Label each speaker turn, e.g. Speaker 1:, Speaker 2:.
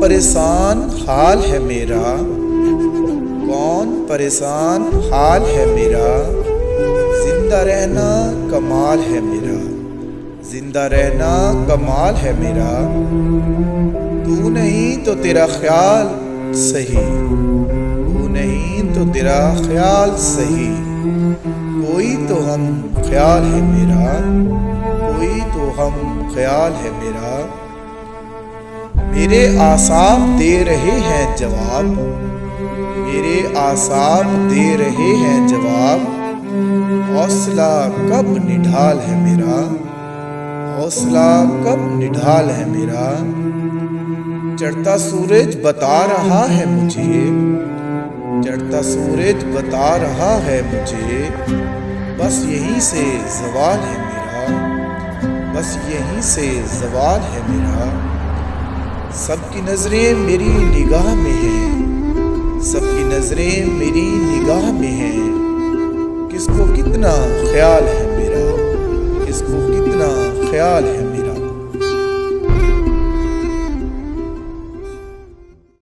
Speaker 1: پریشان حال ہے میرا، کون پریشان حال ہے میرا، زندہ رہنا کمال ہے میرا، زندہ رہنا کمال ہے میرا، تو نہیں تو تیرا خیال صحیح، تو نہیں تو تیرا خیال صحیح، کوئی تو ہم خیال ہے میرا، کوئی تو ہم خیال ہے میرا، میرے اعصاب دے رہے ہیں جواب، میرے اعصاب دے رہے ہیں جواب، حوصلہ کب نڈھال ہے میرا، حوصلہ کب نڈھال ہے میرا، چڑھتا سورج بتا رہا ہے مجھے، چڑھتا سورج بتا رہا ہے مجھے، بس یہیں سے زوال ہے میرا، بس یہیں سے زوال ہے میرا، سب کی نظریں میری نگاہ میں ہیں، سب کی نظریں میری نگاہ میں ہیں، کس کو کتنا خیال ہے میرا، کس کو کتنا خیال ہے میرا۔